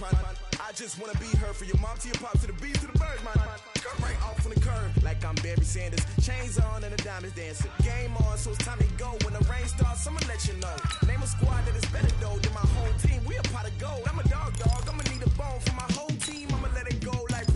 words, man. I just wanna be her for your mom to your pop to the beat to the birds, man. Cut right off on the curve like I'm Barry Sanders. Chains on and the diamonds dancing. Game on, so it's time to go. When the rain starts, I'ma let you know. Name a squad that is better though than my whole team. We a pot of gold. I'm a dog. I'ma need a bone for my whole team. I'ma let it go like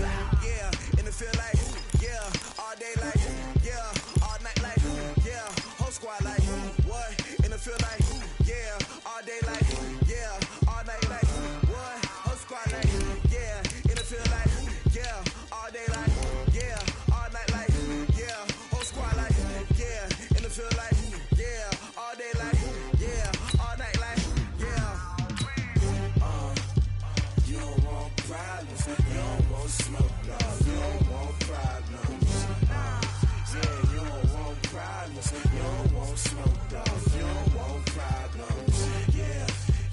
yeah. And it feel like yeah. All day like yeah. All night like yeah. Whole squad like what? And it feel like yeah. All day like yeah. All night like what? Whole squad like yeah. And it feel like yeah. All day like yeah. All night like yeah. Whole squad like yeah. And it feel like yeah. All day like yeah. All night like yeah. You don't want problems. You don't want smoke, no. You don't want problems. Yeah, you don't want problems. You don't want smoke, dog. You don't want problems. Yeah,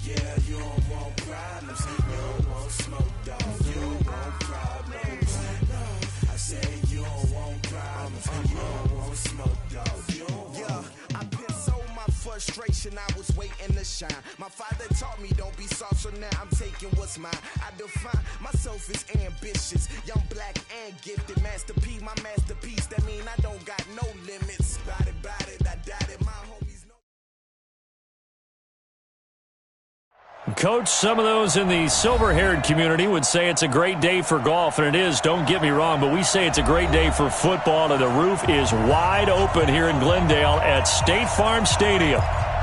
yeah, you don't want problems. You don't want smoke, dog. You don't want problems. No, I say you don't want problems. You don't want smoke, dog. You don't want. Yeah, I been so my frustration. I was waiting to shine. My father taught me don't be soft, so now I'm taking what's mine. I define myself as ambitious, young, black, and gifted. Master P, my masterpiece. That mean I don't got no limits. Bout it, I doubt it. My homies know. Coach, some of those in the silver-haired community would say it's a great day for golf, and it is, don't get me wrong, but we say it's a great day for football, and the roof is wide open here in Glendale at State Farm Stadium.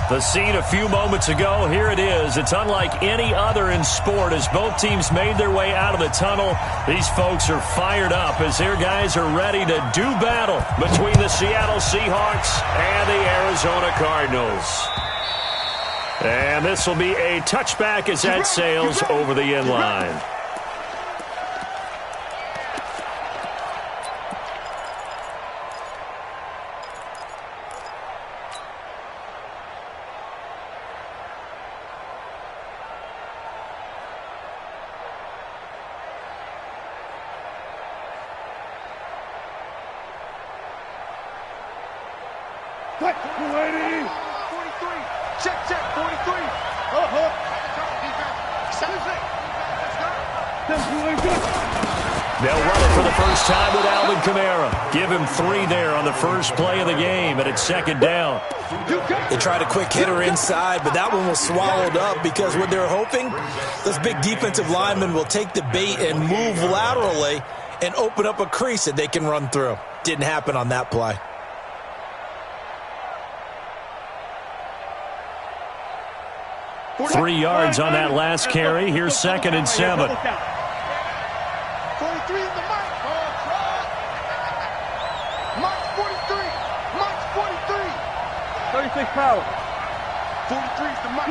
The scene a few moments ago, here it is. It's unlike any other in sport as both teams made their way out of the tunnel. These folks are fired up as their guys are ready to do battle between the Seattle Seahawks and the Arizona Cardinals. And this will be a touchback as that sails over the end line. They'll run it for the first time with Alvin Kamara. Give him 3 there on the first play of the game, and it's second down. They tried a quick hitter inside, but that one was swallowed up because what they're hoping, this big defensive lineman will take the bait and move laterally and open up a crease that they can run through. Didn't happen on that play. Three yards on that last carry. Here's 2nd and 7. 43 is the mark. Mark 43. Mark 43. 36 power. 43 is the mark.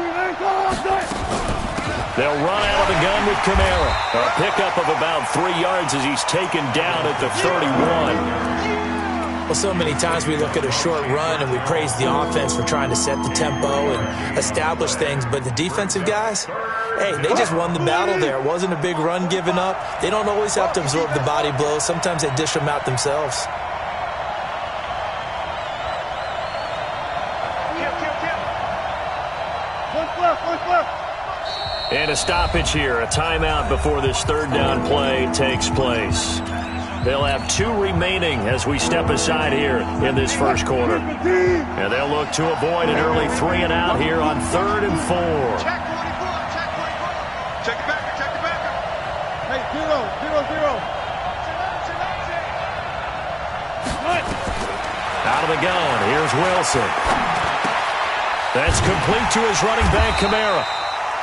They'll run out of the gun with Kamara. A pickup of about 3 yards as he's taken down at the 31. Well, so many times we look at a short run and we praise the offense for trying to set the tempo and establish things, but the defensive guys, hey, they just won the battle there. It wasn't a big run given up. They don't always have to absorb the body blows. Sometimes they dish them out themselves. And a stoppage here, a timeout before this third down play takes place. They'll have 2 remaining as we step aside here in this first quarter. And they'll look to avoid an early 3 and out here on 3rd and 4. Check 44. Check it back. Check it back. Hey, 0. Out of the gun, here's Wilson. That's complete to his running back, Kamara.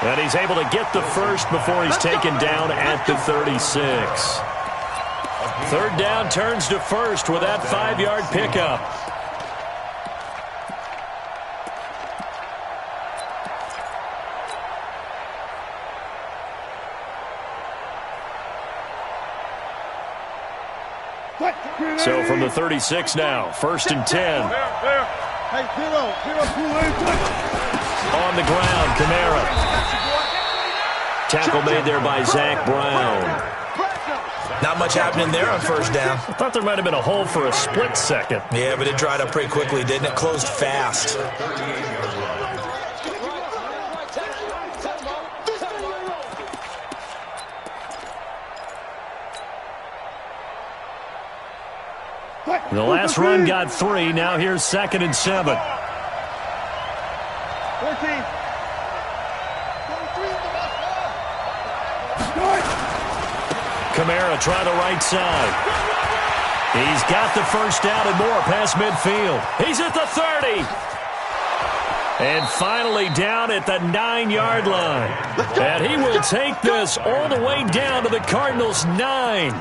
And he's able to get the first before he's taken down at the 36. Third down turns to first with that 5-yard pickup. So from the 36 now, 1st and 10. On the ground, Kamara. Tackle made there by Zach Brown. Not much happening there on first down. I thought there might have been a hole for a split second. Yeah, but it dried up pretty quickly, didn't it? Closed fast. The last run got 3. Now here's 2nd and 7. 14. Kamara try the right side. He's got the first down and more past midfield. He's at the 30. And finally down at the 9-yard line. And he will take this all the way down to the Cardinals' 9.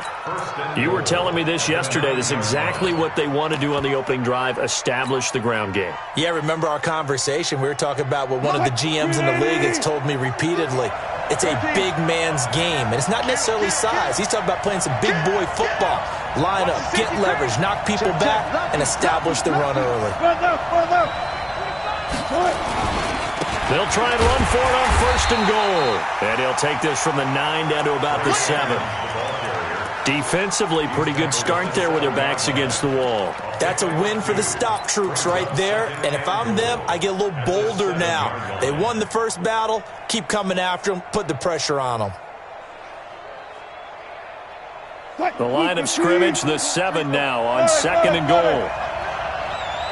You were telling me this yesterday. This is exactly what they want to do on the opening drive, establish the ground game. Yeah, remember our conversation? We were talking about what one of the GMs in the league has told me repeatedly. It's a big man's game, and it's not necessarily size. He's talking about playing some big boy football. Line up, get leverage, knock people back, and establish the run early. They'll try and run for it on 1st and goal. And he'll take this from the 9 down to about the 7. Defensively, pretty good start there with their backs against the wall. That's a win for the stop troops right there. And if I'm them, I get a little bolder now. They won the first battle. Keep coming after them. Put the pressure on them. The line of scrimmage, the 7 now on 2nd and goal.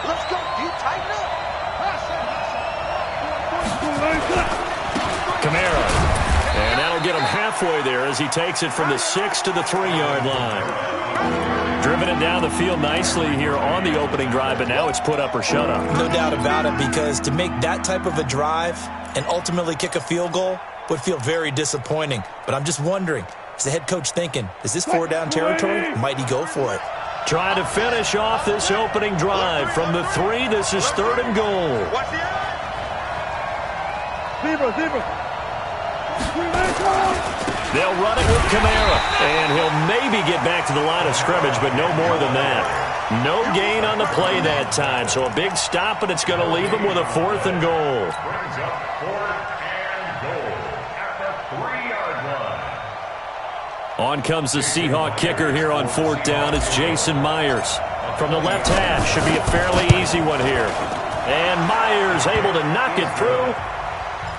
Let's go. You tighten up. Kamara. And that'll get him halfway there as he takes it from the 6 to the 3-yard line. Driven it down the field nicely here on the opening drive, but now it's put up or shut up. No doubt about it, because to make that type of a drive and ultimately kick a field goal would feel very disappointing. But I'm just wondering, is the head coach thinking, is this 4-down territory? Might he go for it? Trying to finish off this opening drive from the 3. This is 3rd and goal. Zebra. They'll run it with Kamara, and he'll maybe get back to the line of scrimmage, but no more than that. No gain on the play that time, so a big stop, and it's going to leave him with a 4th and goal. On comes the Seahawk kicker here on 4th down. It's Jason Myers. From the left hash, should be a fairly easy one here. And Myers able to knock it through.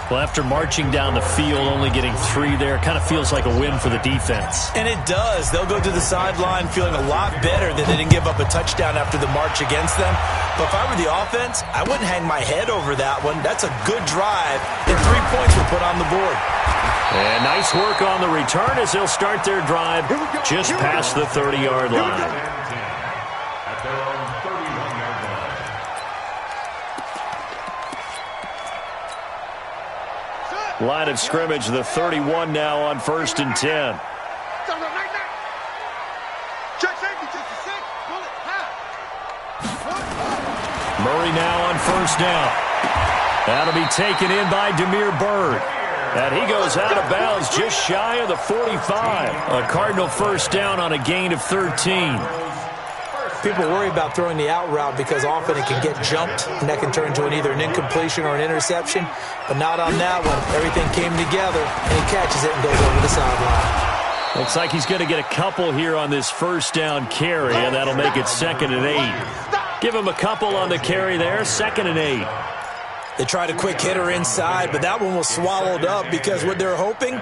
Well, after marching down the field, only getting 3 there, kind of feels like a win for the defense. And it does. They'll go to the sideline feeling a lot better that they didn't give up a touchdown after the march against them. But if I were the offense, I wouldn't hang my head over that one. That's a good drive, and 3 points were put on the board. And nice work on the return as they'll start their drive just past the 30-yard line. Line of scrimmage, the 31 now on 1st and 10. Murray now on 1st down. That'll be taken in by Damiere Byrd. And he goes out of bounds just shy of the 45. A Cardinal 1st down on a gain of 13. People worry about throwing the out route because often it can get jumped, and that can turn into either an incompletion or an interception. But not on that one. Everything came together, and he catches it and goes over the sideline. Looks like he's going to get a couple here on this 1st down carry, and that'll make it 2nd and 8. Give him a couple on the carry there, 2nd and 8. They tried a quick hitter inside, but that one was swallowed up because what they're hoping,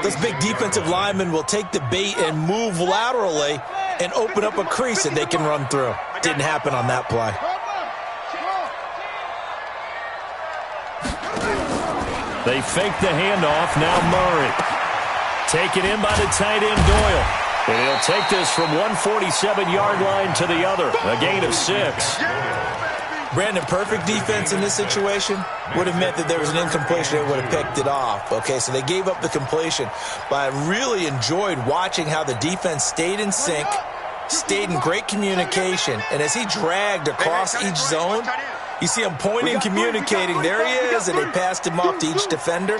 those big defensive linemen will take the bait and move laterally and open up a crease that they can run through. Didn't happen on that play. They fake the handoff. Now Murray. Taken in by the tight end Doyle. And he'll take this from 147-yard line to the other. A gain of 6. Brandon, perfect defense in this situation would have meant that there was an incompletion that would have picked it off. Okay, so they gave up the completion. But I really enjoyed watching how the defense stayed in sync, stayed in great communication, and as he dragged across each zone, you see him pointing, communicating. There he is, and they passed him off to each defender.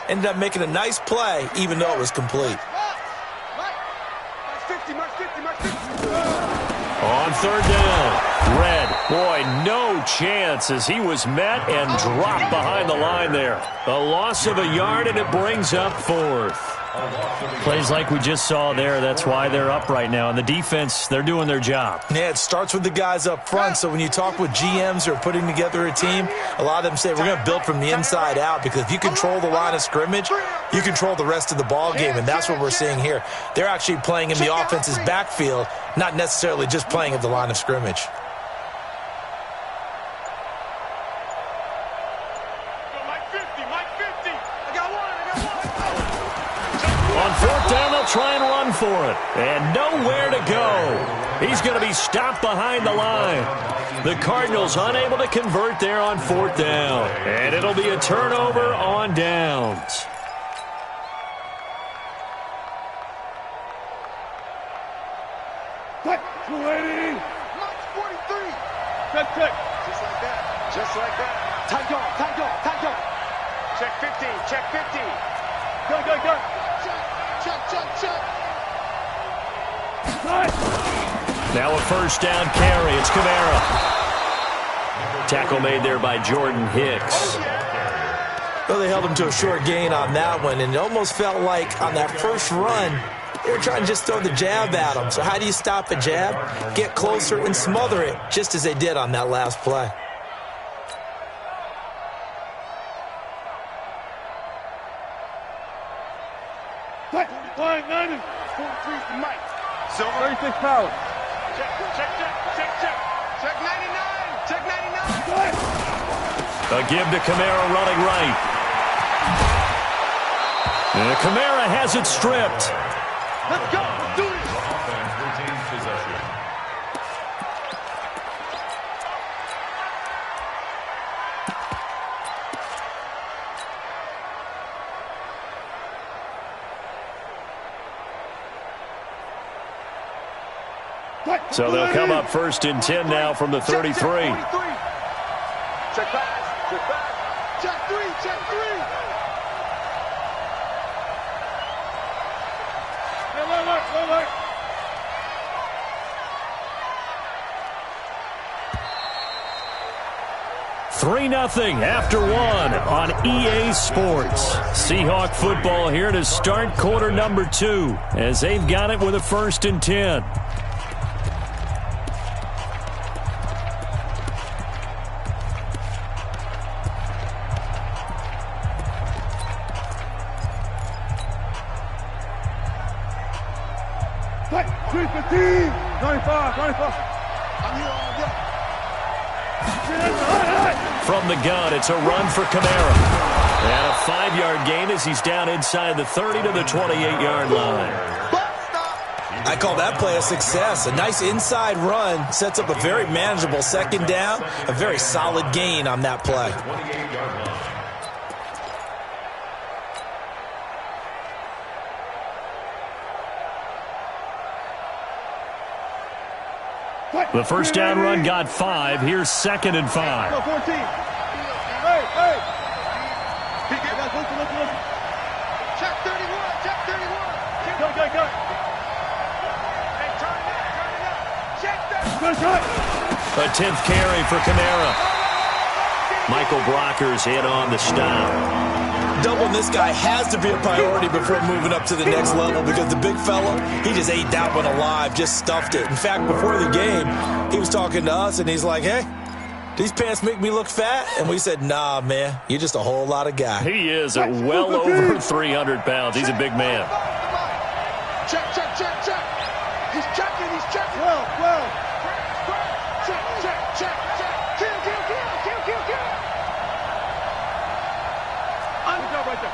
Ended up making a nice play, even though it was complete. On 3rd down, Red. Boy, no chance as he was met and dropped behind the line there. A loss of a yard, and it brings up 4th. Plays like we just saw there, that's why they're up right now. And the defense, they're doing their job. Yeah, it starts with the guys up front. So when you talk with GMs who are putting together a team, a lot of them say we're going to build from the inside out, because if you control the line of scrimmage, you control the rest of the ball game, and that's what we're seeing here. They're actually playing in the offense's backfield, not necessarily just playing at the line of scrimmage. Try and run for it, and nowhere to go. He's going to be stopped behind the line. The Cardinals unable to convert there on 4th down, and it'll be a turnover on downs. Check, 280. March 43. Check, check. Just like that. Just like that. Tight go, tight go, tight go. Check 50, check 50. Go, go, go. Check, check, check. Now a 1st down carry. It's Kamara. Tackle made there by Jordan Hicks. Well, they held him to a short gain on that one, and it almost felt like on that first run, they were trying to just throw the jab at him. So how do you stop a jab? Get closer and smother it, just as they did on that last play. Line 90. 43 Mike. Silver. 36 power. Check, check, check, check, check. Check 99. Check 99. A give to Kamara running right. And Kamara has it stripped. Let's go. Let's do this. Offense retains possession. So they'll come up 1st and 10 now from the 33. Check pass. Check pass. Check 3. Check 3. Alert. 3-0 after 1 on EA Sports. Seahawk football here to start quarter number 2 as they've got it with a 1st and 10. Fight. 315. 95. I'm here all day. From the gun, it's a run for Kamara. And a 5-yard gain as he's down inside the 30 to the 28-yard line. I call that play a success. A nice inside run sets up a very manageable 2nd down. A very solid gain on that play. 28-yard line. The 1st down run got 5. Here's 2nd and 5. 14. Hey. Listen. Check 31. Check 31. Go. Hey, turn it up. Check that. A 10th carry for Kamara. Michael Brocker's hit on the stop. Doubling this guy has to be a priority before moving up to the next level, because the big fella, he just ate that one alive, just stuffed it. In fact, before the game, he was talking to us, and he's like, hey, these pants make me look fat? And we said, nah, man, you're just a whole lot of guy. He is at well over 300 pounds. He's a big man. Check. He's checking. Well. Check. Kill. Under right there.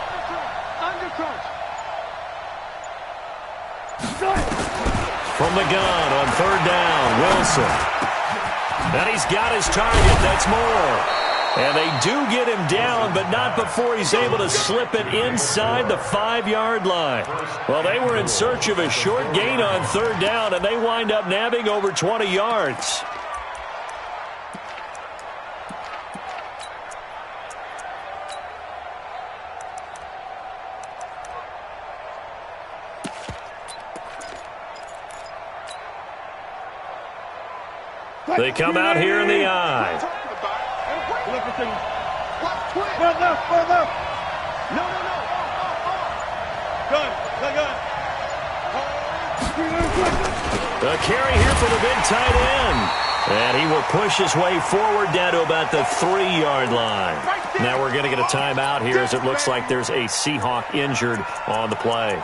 Under crunch. From the gun on 3rd down, Wilson. And he's got his target. That's more. And they do get him down, but not before he's able to slip it inside the 5-yard line. Well, they were in search of a short gain on 3rd down, and they wind up nabbing over 20 yards. They come out here in the eye. Left. No. The carry here for the big tight end. And he will push his way forward down to about the 3-yard line. Now we're going to get a timeout here as it looks like there's a Seahawk injured on the play.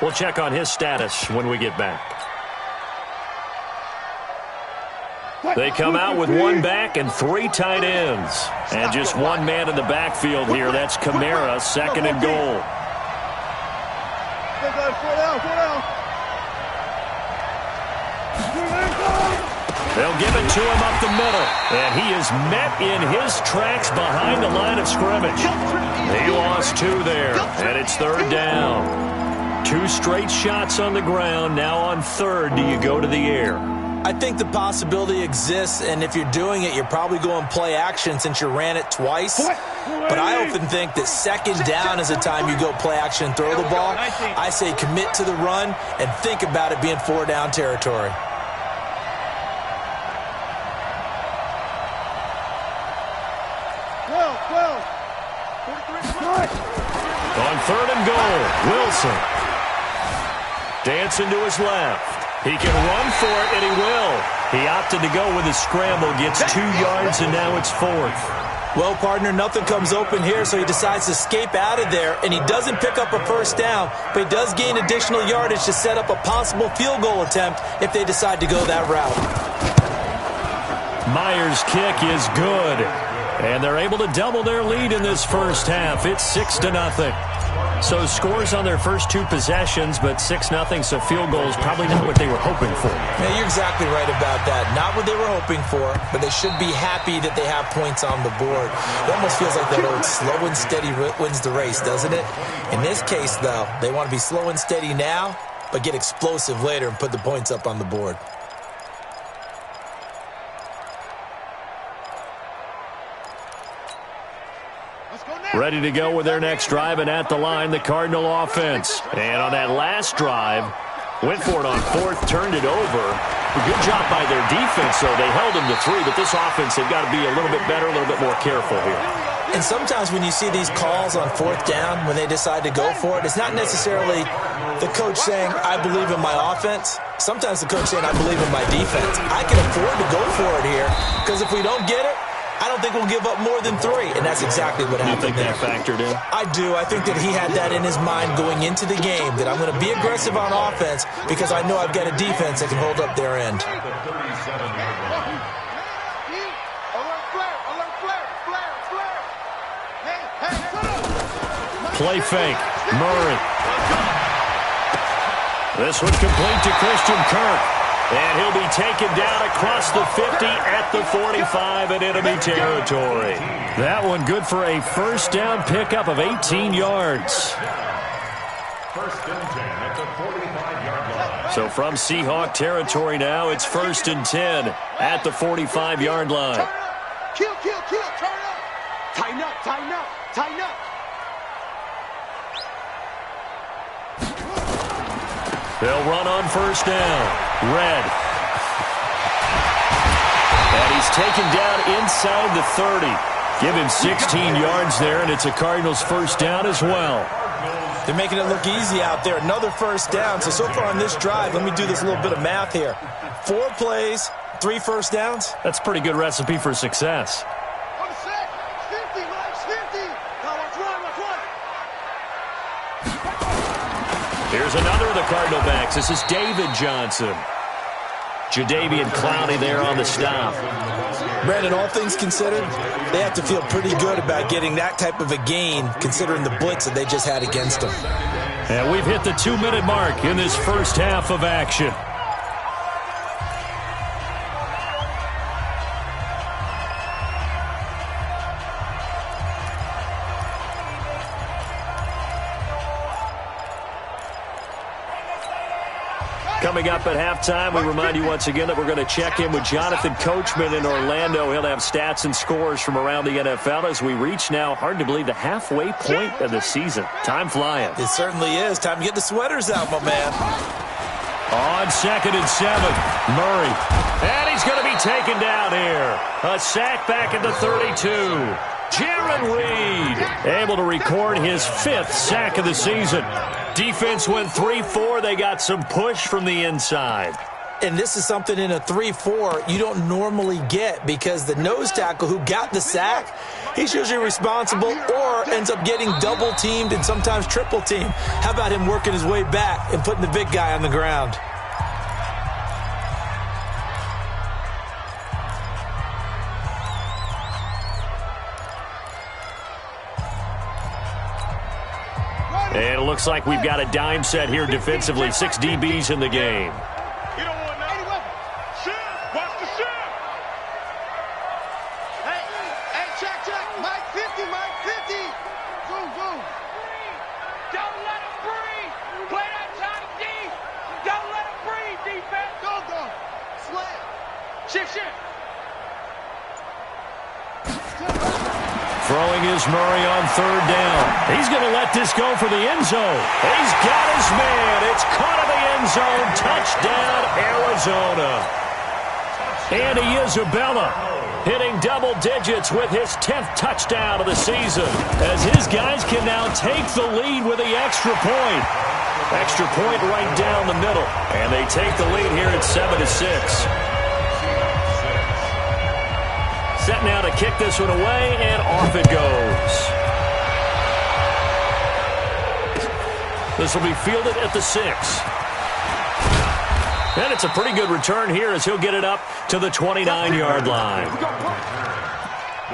We'll check on his status when we get back. They come out with 1 back and 3 tight ends. And just 1 man in the backfield here. That's Kamara, 2nd and goal. They'll give it to him up the middle. And he is met in his tracks behind the line of scrimmage. He lost 2 there. And it's 3rd down. 2 straight shots on the ground. Now on 3rd, do you go to the air? I think the possibility exists, and if you're doing it, you're probably going play action since you ran it twice. But I often think that 2nd down is the time you go play action and throw the ball. I say commit to the run and think about it being 4 down territory. On 3rd and goal, Wilson. Dancing to his left. He can run for it, and he will. He opted to go with a scramble, gets 2 yards, and now it's 4th. Well, partner, nothing comes open here, so he decides to escape out of there, and he doesn't pick up a 1st down, but he does gain additional yardage to set up a possible field goal attempt if they decide to go that route. Myers' kick is good, and they're able to double their lead in this first half. It's 6-0. So scores on their first 2 possessions, but 6-0, so field goals probably not what they were hoping for. Yeah, you're exactly right about that. Not what they were hoping for, but they should be happy that they have points on the board. It almost feels like that old slow and steady wins the race, doesn't it? In this case, though, they want to be slow and steady now, but get explosive later and put the points up on the board. Ready to go with their next drive, and at the line, the Cardinal offense. And on that last drive, went for it on 4th, turned it over. Good job by their defense, though. They held them to 3, but this offense, they've got to be a little bit better, a little bit more careful here. And sometimes when you see these calls on 4th down, when they decide to go for it, it's not necessarily the coach saying, I believe in my offense. Sometimes the coach saying, I believe in my defense. I can afford to go for it here, because if we don't get it, I don't think we'll give up more than 3, and that's exactly what happened there. You think that factored in? I do. I think that he had that in his mind going into the game, that I'm going to be aggressive on offense because I know I've got a defense that can hold up their end. Play fake. Murray. This one complete to Christian Kirk. And he'll be taken down across the 50 at the 45 in enemy territory. That one good for a 1st down pickup of 18 yards. 1st and 10 at the 45-yard line. So from Seahawk territory now, it's 1st and 10 at the 45-yard line. Kill, turn up. Tighten up. They'll run on 1st down. Red. And he's taken down inside the 30. Give him 16 yards there, and it's a Cardinals 1st down as well. They're making it look easy out there. Another 1st down. So far on this drive, let me do this little bit of math here. 4 plays, 3 1st downs. That's a pretty good recipe for success. Here's another of the Cardinal backs. This is David Johnson. Jadeveon Clowney there on the stop. Brandon, all things considered, they have to feel pretty good about getting that type of a gain considering the blitz that they just had against them. And we've hit the 2-minute mark in this first half of action. Coming up at halftime, we remind you once again that we're going to check in with Jonathan Coachman in Orlando. He'll have stats and scores from around the NFL as we reach now, hard to believe, the halfway point of the season. Time flying. It certainly is. Time to get the sweaters out, my man. On 2nd and 7, Murray. And he's going to be taken down here. A sack back at the 32. Jaron Reed able to record his 5th sack of the season. Defense went 3-4. They got some push from the inside. And this is something in a 3-4 you don't normally get because the nose tackle who got the sack, he's usually responsible or ends up getting double-teamed and sometimes triple-teamed. How about him working his way back and putting the big guy on the ground? And it looks like we've got a dime set here defensively. 6 DBs in the game. You don't want nothing. Shift. Watch the shift. Hey, check. Mike 50, Mike 50. Boom. Don't let him breathe. Play that tight deep. Don't let him breathe, defense. Go. Slam. Shift. Throwing is Murray on 3rd down. He's going to let this go for the end zone. He's got his man. It's caught in the end zone. Touchdown, Arizona. Andy Isabella hitting double digits with his 10th touchdown of the season as his guys can now take the lead with the extra point. Extra point right down the middle. And they take the lead here at 7-6. Set now to kick this one away, and off it goes. This will be fielded at the 6. And it's a pretty good return here as he'll get it up to the 29-yard line. The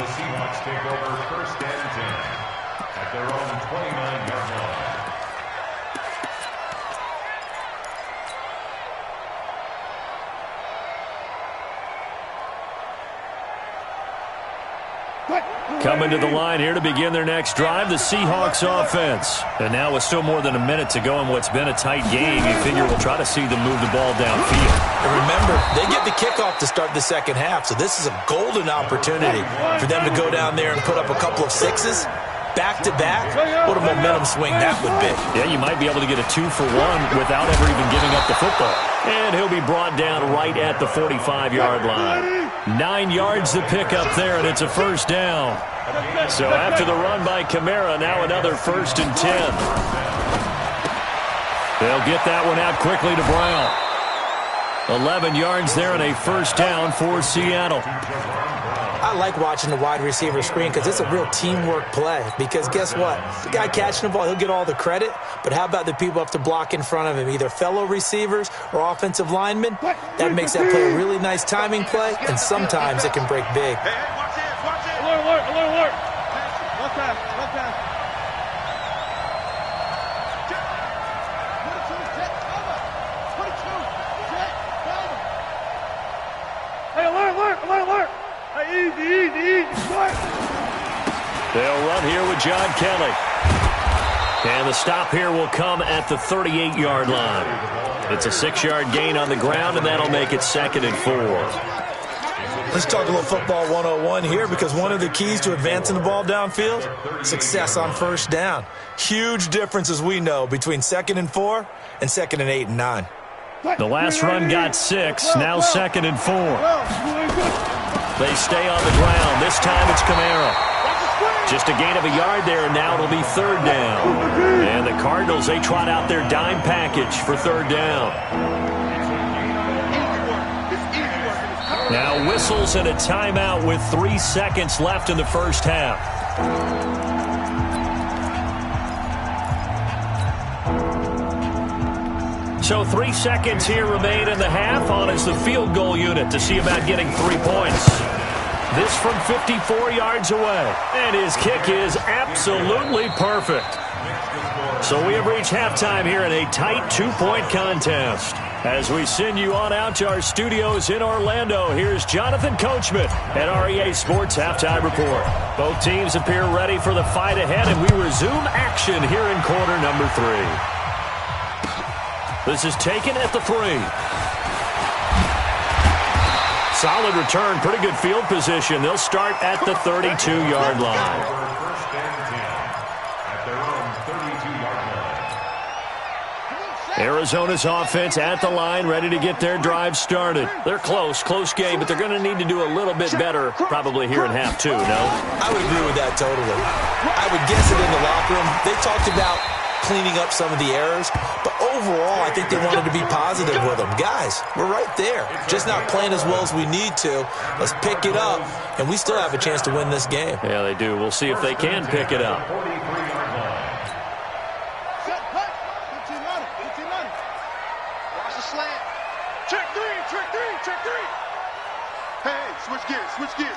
Seahawks take over 1st and 10 at their own 29-yard line. Coming to the line here to begin their next drive, the Seahawks offense. And now with still more than a minute to go in what's been a tight game, you figure we'll try to see them move the ball downfield. And remember, they get the kickoff to start the second half, so this is a golden opportunity for them to go down there and put up a couple of 6s. Back-to-back, what a momentum swing that would be. Yeah, you might be able to get a 2-for-1 without ever even giving up the football. And he'll be brought down right at the 45-yard line. 9 yards to pick up there, and it's a 1st down. So after the run by Kamara, now another 1st and 10. They'll get that one out quickly to Brown. 11 yards there and a 1st down for Seattle. I like watching the wide receiver screen because it's a real teamwork play. Because guess what? The guy catching the ball, he'll get all the credit. But how about the people up to block in front of him, either fellow receivers or offensive linemen? That makes that play a really nice timing play, and sometimes it can break big. Hey, watch it. Alert. One pass. Hey, alert. Hey, easy. They'll run here with John Kelly. And the stop here will come at the 38-yard line. It's a 6-yard gain on the ground, and that'll make it 2nd and 4. Let's talk a little football 101 here because one of the keys to advancing the ball downfield, success on 1st down. Huge difference, as we know, between 2nd and 4 and 2nd and 8 and 9. The last run got 6, now 2nd and 4. They stay on the ground. This time it's Kamara. Just a gain of a yard there, and now it'll be 3rd down. And the Cardinals, they trot out their dime package for 3rd down. Now whistles and a timeout with 3 seconds left in the 1st half. So 3 seconds here remain in the half. On is the field goal unit to see about getting 3 points. This from 54 yards away. And his kick is absolutely perfect. So we have reached halftime here in a tight 2-point contest. As we send you on out to our studios in Orlando, here's Jonathan Coachman at REA Sports Halftime Report. Both teams appear ready for the fight ahead, and we resume action here in quarter number 3. This is taken at the 3. Solid return, pretty good field position. They'll start at the 32-yard line. 1st and 10 at their own 32-yard line. Arizona's offense at the line, ready to get their drive started. They're close game, but they're going to need to do a little bit better probably here in half two, no? I would agree with that totally. I would guess it in the locker room. They talked about cleaning up some of the errors, but overall, I think they wanted to be positive with them. Guys, we're right there. Just not playing as well as we need to. Let's pick it up, and we still have a chance to win this game. Yeah, they do. We'll see if they can pick it up. Switch gears.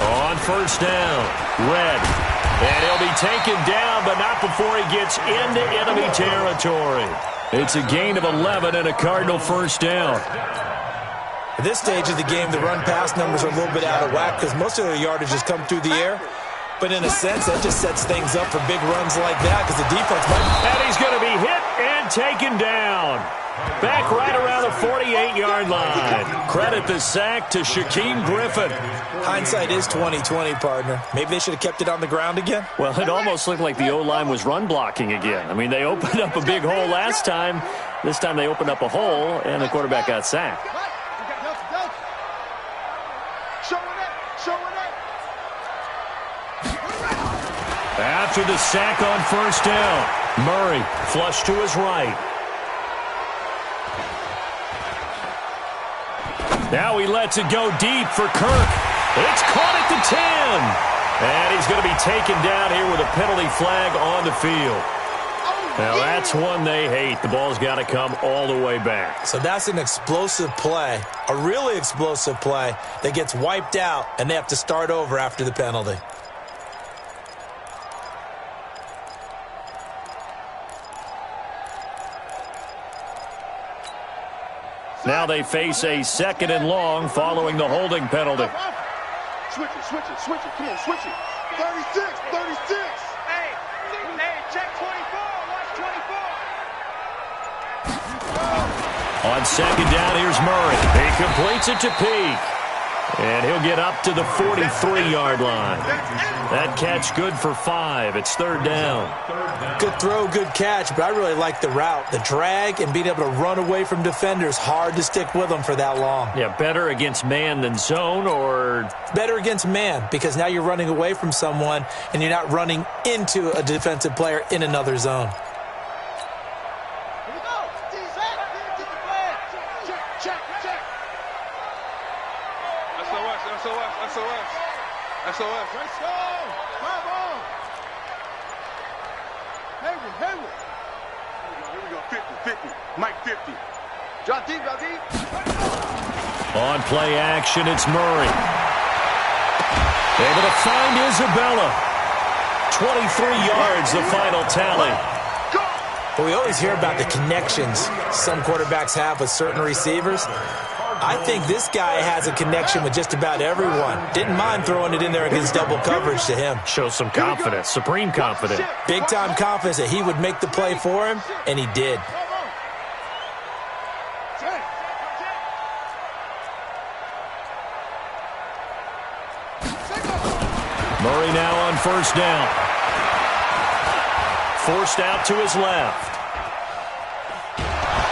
On first down, Red. And he'll be taken down, but not before he gets into enemy territory. It's a gain of 11 and a Cardinal first down. At this stage of the game, the run-pass numbers are a little bit out of whack because most of their yardage has come through the air. But in a sense, that just sets things up for big runs like that because the defense might... And he's going to be hit and taken down. Back right around the 48-yard line. Credit the sack to Shaquem Griffin. Hindsight is 20/20, partner. Maybe they should have kept it on the ground again. Well, it almost looked like the O-line was run blocking again. I mean, they opened up a big hole last time. This time they opened up a hole, and the quarterback got sacked. After the sack on first down, Murray flush to his right. Now he lets it go deep for Kirk. It's caught at the 10. And he's going to be taken down here with a penalty flag on the field. Now that's one they hate. The ball's got to come all the way back. So that's an explosive play, a really explosive play that gets wiped out, and they have to start over after the penalty. Now they face a second and long following the holding penalty. Switch it. Come on, switch it. 36. Hey, check 24. Watch 24. On second down, here's Murray. He completes it to Peak. And he'll get up to the 43-yard line. That catch good for 5. It's third down. Good throw, good catch, but I really like the route. The drag and being able to run away from defenders, hard to stick with them for that long. Yeah, better against man than zone, or? Better against man, because now you're running away from someone and you're not running into a defensive player in another zone. SOS. Let's go. Come on. Hayward. Here we go. 50. Mike 50. Drop deep. On play action, it's Murray. Able to find Isabella. 23 yards, the final tally. Well, we always hear about the connections some quarterbacks have with certain receivers. I think this guy has a connection with just about everyone. Didn't mind throwing it in there against double coverage to him. Shows some confidence, supreme confidence. Big-time confidence that he would make the play for him, and he did. Murray now on first down. Forced out to his left.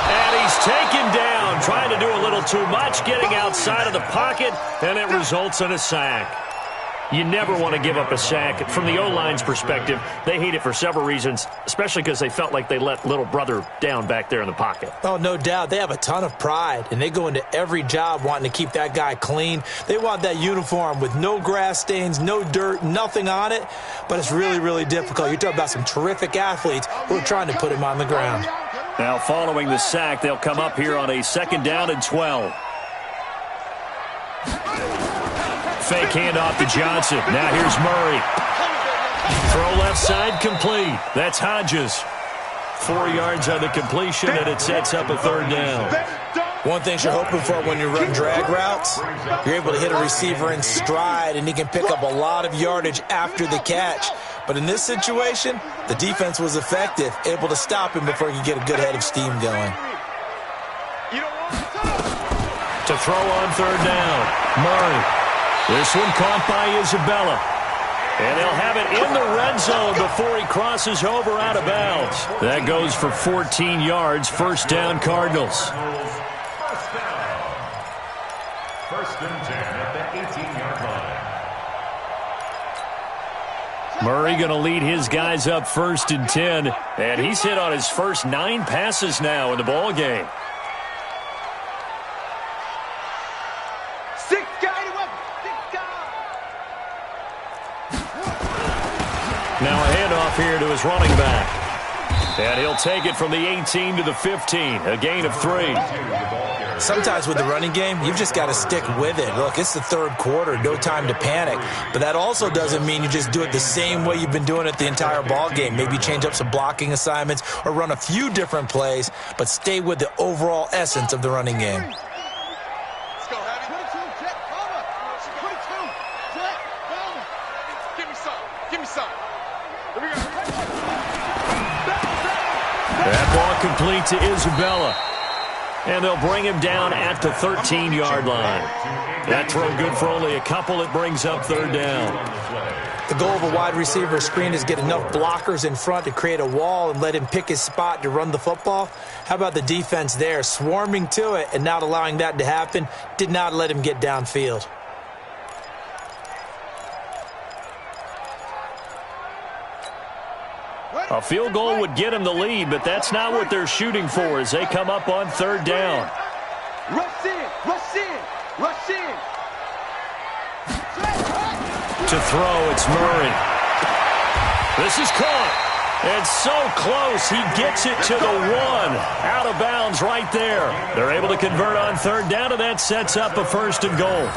And he's taken down, trying to do a little too much, getting outside of the pocket, and it results in a sack. You never want to give up a sack. From the O-line's perspective, they hate it for several reasons, especially because they felt like they let little brother down back there in the pocket. Oh, no doubt. They have a ton of pride, and they go into every job wanting to keep that guy clean. They want that uniform with no grass stains, no dirt, nothing on it, but it's really, really difficult. You're talking about some terrific athletes who are trying to put him on the ground. Now, following the sack, they'll come up here on a second down and 12. Fake handoff to Johnson. Now here's Murray. Throw left side complete. That's Hodges. 4 yards on the completion, and it sets up a third down. One thing you're hoping for when you run drag routes, you're able to hit a receiver in stride, and he can pick up a lot of yardage after the catch. But in this situation, the defense was effective, able to stop him before he could get a good head of steam going. To throw on third down, Murray. This one caught by Isabella. And they'll have it in the red zone before he crosses over out of bounds. That goes for 14 yards. First down, Cardinals. First and 10 at the 18-yard line. Murray going to lead his guys up first and 10. And he's hit on his first 9 passes now in the ball game. Now a handoff here to his running back. And he'll take it from the 18 to the 15. A gain of 3. Sometimes with the running game, you've just got to stick with it. Look, it's the third quarter, no time to panic. But that also doesn't mean you just do it the same way you've been doing it the entire ball game. Maybe change up some blocking assignments or run a few different plays, but stay with the overall essence of the running game. That ball complete to Isabella. And they'll bring him down at the 13-yard line. That throw good for only a couple. It brings up third down. The goal of a wide receiver screen is get enough blockers in front to create a wall and let him pick his spot to run the football. How about the defense there, swarming to it and not allowing that to happen? Did not let him get downfield. A field goal would get him the lead, but that's not what they're shooting for as they come up on third down. Rush in, rush in, rush in. To throw, it's Murray. This is caught. And so close, he gets it to the 1. Out of bounds right there. They're able to convert on third down, and that sets up a first and goal.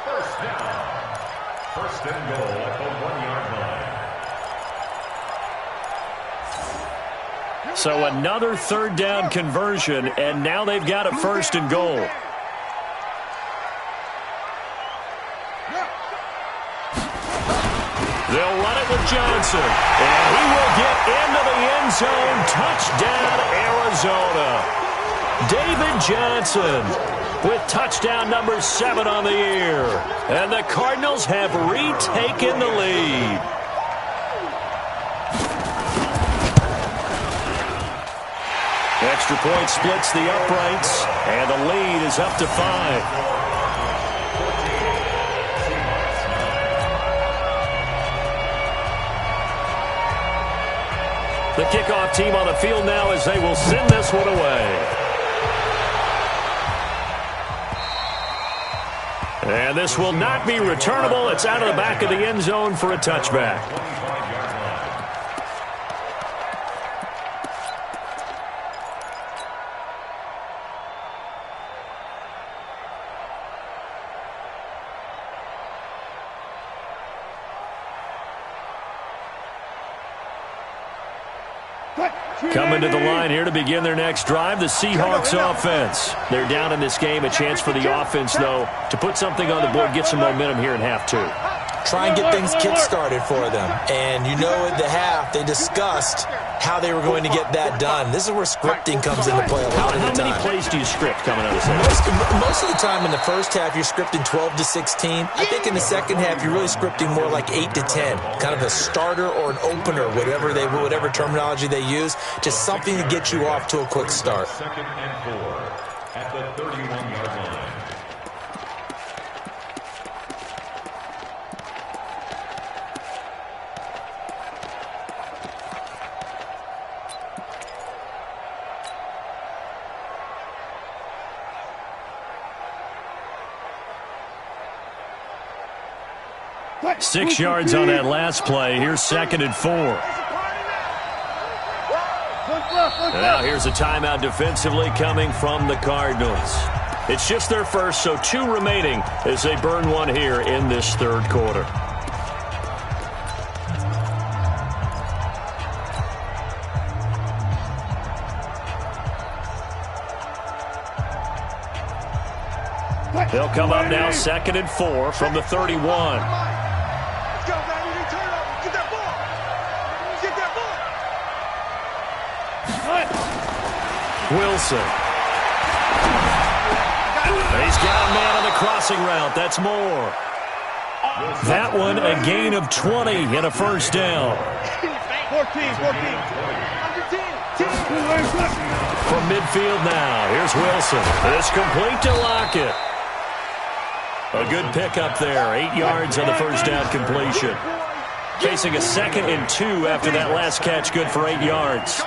First down. First and goal at the 1-yard line. So another third down conversion, and now they've got a first and goal. They'll run it with Johnson, and he will get into the end zone. Touchdown, Arizona. David Johnson with touchdown number 7 on the year. And the Cardinals have retaken the lead. Extra point splits the uprights, and the lead is up to 5. The kickoff team on the field now as they will send this one away. And this will not be returnable. It's out of the back of the end zone for a touchback. Coming to the line here to begin their next drive, the Seahawks offense. They're down in this game. A chance for the offense, though, to put something on the board, get some momentum here in half 2. Try and get things kick-started for them. And you know at the half, they discussed how they were going to get that done. This is where scripting comes into play a lot of the time. How many plays do you script coming out of this? Most of the time in the first half, you're scripting 12 to 16. I think in the second half, you're really scripting more like 8 to 10. Kind of a starter or an opener, whatever terminology they use. Just something to get you off to a quick start. Second and 4 at the 31-yard line. Six yards on that last play. Here's second and 4. Now here's a timeout defensively coming from the Cardinals. It's just their first, so 2 remaining as they burn one here in this third quarter. They'll come up now second and 4 from the 31. Wilson. He's got a man on the crossing route. That's Moore. That one a gain of 20 and a first down. 14. From midfield now, here's Wilson. It's complete to Lockett. A good pickup there, 8 yards on the first down completion. Facing a 2nd and 2 after that last catch, good for 8 yards.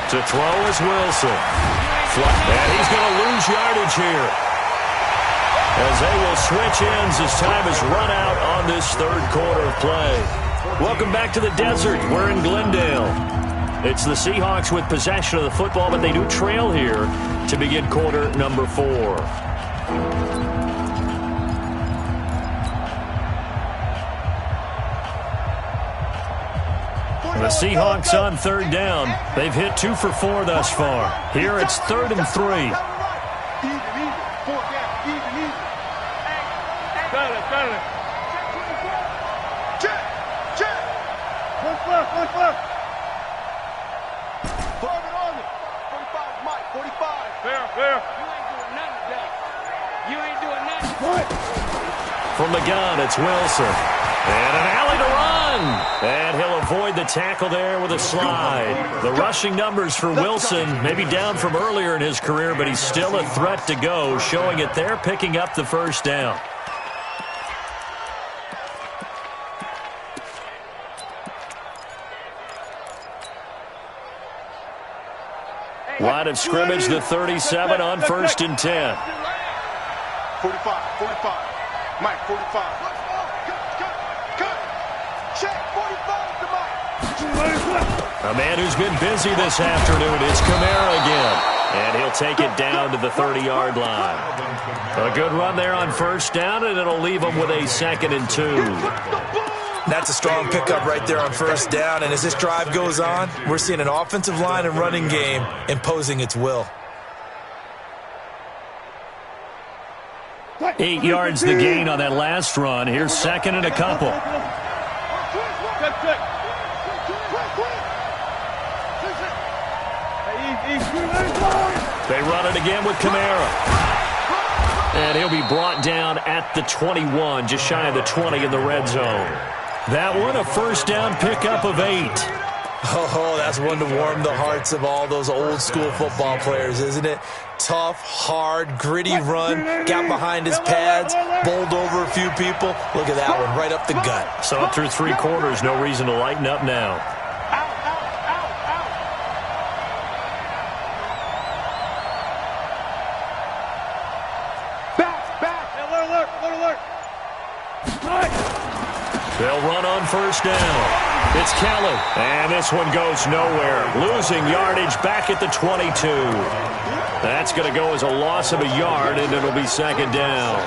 To throw is Wilson. And he's going to lose yardage here, as they will switch ends as time is run out on this third quarter of play. Welcome back to the desert. We're in Glendale. It's the Seahawks with possession of the football, but they do trail here to begin quarter number 4. The Seahawks on third down. They've hit 2 for 4 thus far. Here it's 3rd and 3. From the gun, it's Wilson. And an alley to run. And he'll avoid the tackle there with a slide. The rushing numbers for Wilson maybe down from earlier in his career, but he's still a threat to go, showing it there, picking up the first down. Line of scrimmage, the 37 on 1st and 10. 45. Mike, 45. A man who's been busy this afternoon is Kamara again. And he'll take it down to the 30-yard line. A good run there on first down, and it'll leave him with a 2nd and 2. That's a strong pickup right there on first down. And as this drive goes on, we're seeing an offensive line and running game imposing its will. 8 yards the gain on that last run. Here's 2nd and a couple. They run it again with Kamara. And he'll be brought down at the 21, just shy of the 20 in the red zone. That one, a first down pickup of 8. Oh, that's one to warm the hearts of all those old school football players, isn't it? Tough, hard, gritty run, got behind his pads, bowled over a few people. Look at that one, right up the gut. So through 3 quarters, no reason to lighten up now. They'll run on first down. It's Kelly, and this one goes nowhere. Losing yardage back at the 22. That's going to go as a loss of a yard, and it'll be 2nd down.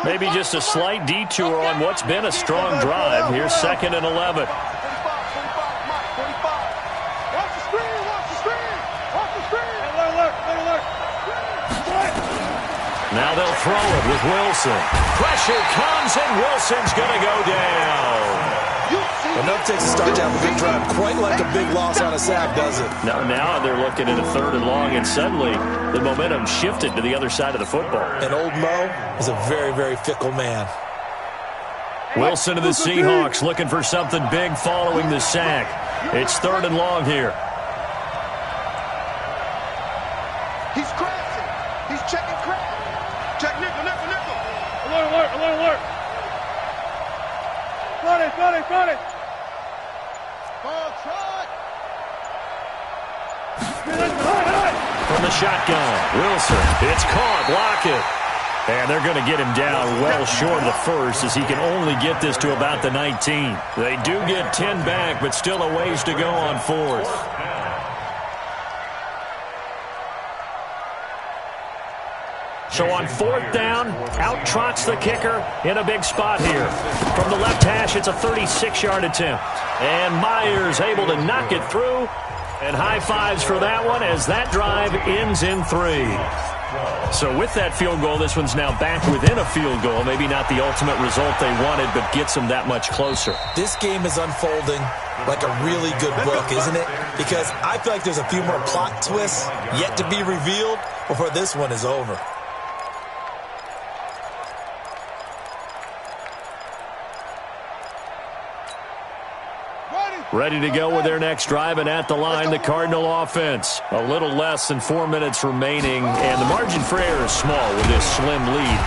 Maybe just a slight detour on what's been a strong drive. Here's 2nd and 11. Now they'll throw it with Wilson. Pressure comes, and Wilson's going to go down. Enough takes a start to have a big drive. Quite like a big loss on a sack, does it? Now they're looking at a 3rd and long, and suddenly the momentum shifted to the other side of the football. And old Mo is a very, very fickle man. Wilson to the Seahawks looking for something big following the sack. It's 3rd and long here. He's crashing. He's checking crash. Check nickel. Alert. Got it. Ball trot. From the shotgun, Wilson. It's caught. Lockett. And they're going to get him down well short of the first, as he can only get this to about the 19. They do get 10 back, but still a ways to go on 4th. So on 4th down, out trots the kicker in a big spot here. From the left hash, it's a 36-yard attempt. And Myers able to knock it through And high fives for that one as that drive ends in 3. So with that field goal, this one's now back within a field goal. Maybe not the ultimate result they wanted, but gets them that much closer. This game is unfolding like a really good book, isn't it? Because I feel like there's a few more plot twists yet to be revealed before this one is over. Ready to go with their next drive, and at the line, the Cardinal offense. A little less than 4 minutes remaining, and the margin for error is small with this slim lead.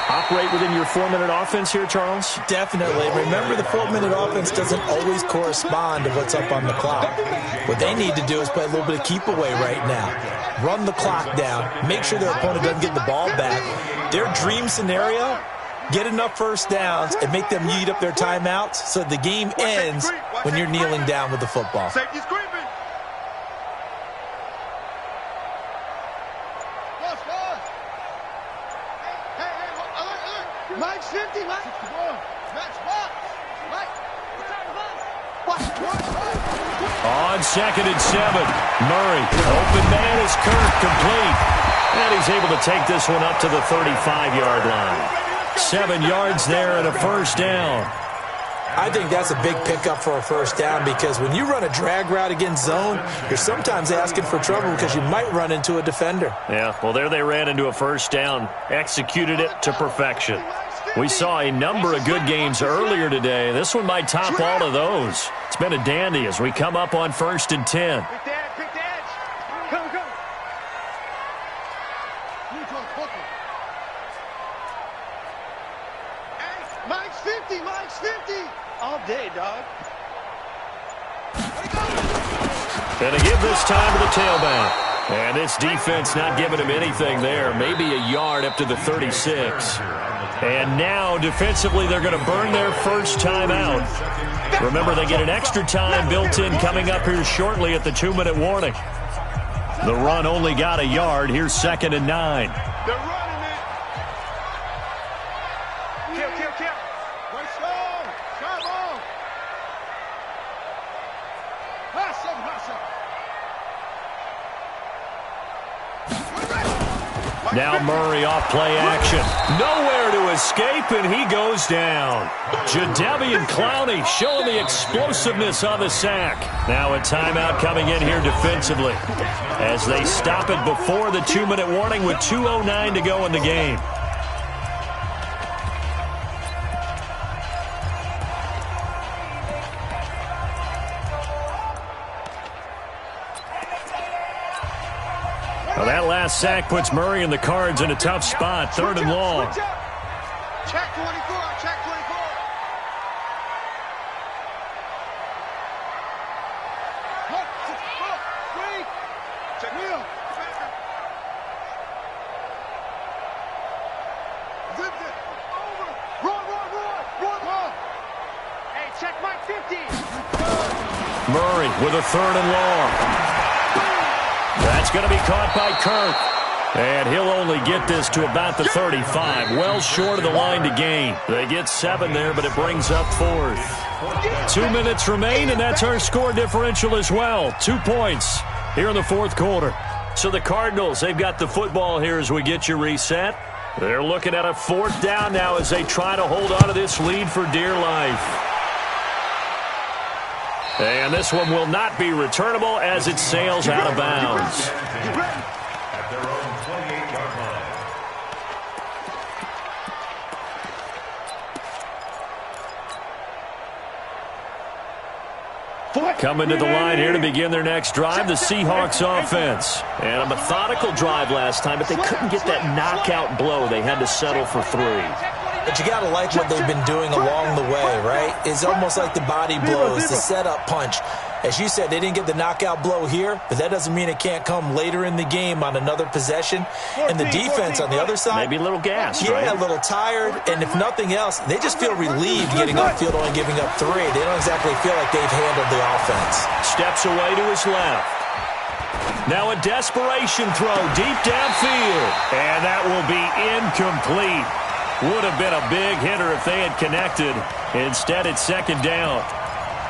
Operate within your 4-minute offense here, Charles? Definitely. Remember, the 4-minute offense doesn't always correspond to what's up on the clock. What they need to do is play a little bit of keep away right now. Run the clock down. Make sure their opponent doesn't get the ball back. Their dream scenario, get enough first downs and make them eat up their timeouts so the game ends when you're kneeling down with the football. Safety's creeping. Mike's 50, Mike. On 2nd and 7, Murray. Open man is Kirk, complete. And he's able to take this one up to the 35-yard line. 7 yards there and a first down. I think that's a big pickup for a first down because when you run a drag route against zone, you're sometimes asking for trouble because you might run into a defender. Yeah, well, there they ran into a first down, executed it to perfection. We saw a number of good games earlier today. This one might top all of those. It's been a dandy as we come up on 1st and 10. Pick the edge. Come. Mike's 50. All day, dog. Gonna give this time to the tailback. And this defense not giving him anything there. Maybe a yard up to the 36. And now, defensively, they're going to burn their first time out. Remember, they get an extra time built in coming up here shortly at the 2-minute warning. The run only got a yard. Here's 2nd and 9. They're running it. Kill. Way strong. Come on. Hustle. Now Murray off play action. Nowhere to escape, and he goes down. Jadeveon Clowney showing the explosiveness on the sack. Now a timeout coming in here defensively as they stop it before the 2-minute warning with 2:09 to go in the game. Well, that last sack puts Murray and the Cards in a tough spot, 3rd and long. Check 24. Check Will. Zip it. Over. Run. Hey, check Mike 50. Murray with a 3rd and long. That's going to be caught by Kirk. And he'll only get this to about the 35. Well short of the line to gain. They get 7 there, but it brings up 4th. 2 minutes remain, and that's our score differential as well. 2 points here in the 4th quarter. So the Cardinals, they've got the football here as we get you reset. They're looking at a 4th down now as they try to hold on to this lead for dear life. And this one will not be returnable as it sails out of bounds. At their own 28-yard line. Coming to the line here to begin their next drive, the Seahawks offense. And a methodical drive last time, but they couldn't get that knockout blow. They had to settle for 3. But you got to like what they've been doing along the way, right? It's almost like the body blows, the setup punch. As you said, they didn't get the knockout blow here, but that doesn't mean it can't come later in the game on another possession. And the defense on the other side, maybe a little gassed, right? Yeah, a little tired. And if nothing else, they just feel relieved getting upfield and giving up 3. They don't exactly feel like they've handled the offense. Steps away to his left. Now a desperation throw deep downfield. And that will be incomplete. Would have been a big hitter if they had connected. Instead, it's 2nd down.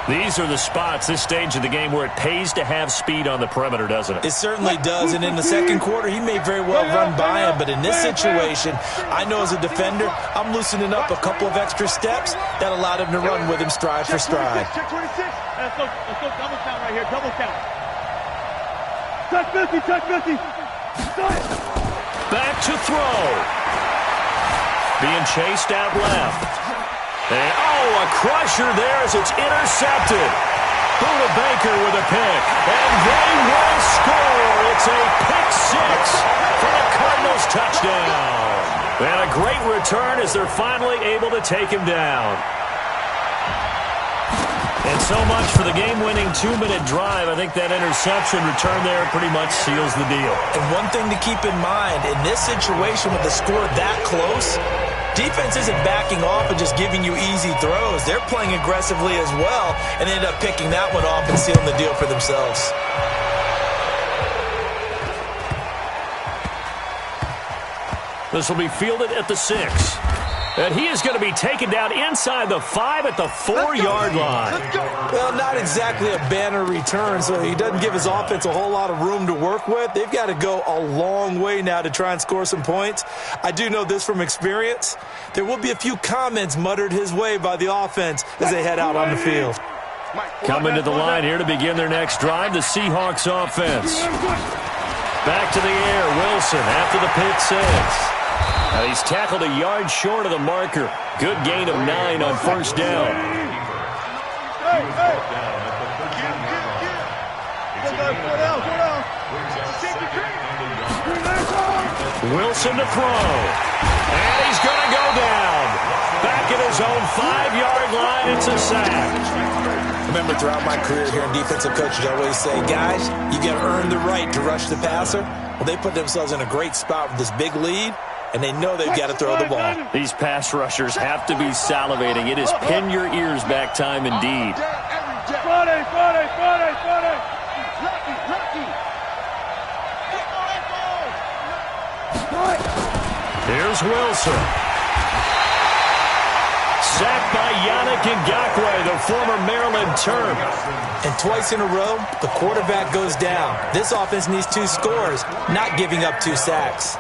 These are the spots, this stage of the game, where it pays to have speed on the perimeter, doesn't it? It certainly does, and in the second quarter, he may very well run by him, but in this situation, I know as a defender, I'm loosening up a couple of extra steps that allowed him to run with him stride for stride. Check 26. Let's go double count right here, double count. Touch 50, touch 50. Back to throw. Being chased out left. And, a crusher there as it's intercepted. Buda Baker with a pick. And they will score. It's a pick six for the Cardinals touchdown. And a great return as they're finally able to take him down. And so much for the game-winning 2-minute drive. I think that interception return there pretty much seals the deal. And one thing to keep in mind, in this situation with the score that close, defense isn't backing off and just giving you easy throws. They're playing aggressively as well and end up picking that one off and sealing the deal for themselves. This will be fielded at the 6. And he is going to be taken down inside the 5 at the 4-yard line. Well, not exactly a banner return, so he doesn't give his offense a whole lot of room to work with. They've got to go a long way now to try and score some points. I do know this from experience. There will be a few comments muttered his way by the offense as they head out on the field. Coming to the line here to begin their next drive, the Seahawks offense. Back to the air, Wilson after the pick 6. Now he's tackled a yard short of the marker. Good gain of 9 on first down. Wilson to throw. And he's going to go down. Back at his own 5-yard line. It's a sack. Remember, throughout my career here in defensive coaches, I always say, guys, you got to earn the right to rush the passer. Well, they put themselves in a great spot with this big lead, and they know they've got to throw the ball. These pass rushers have to be salivating. It is pin your ears back time indeed. Friday. Here's Wilson. Sacked by Yannick Ngakoue, the former Maryland Terp. And twice in a row, the quarterback goes down. This offense needs 2 scores, not giving up 2 sacks.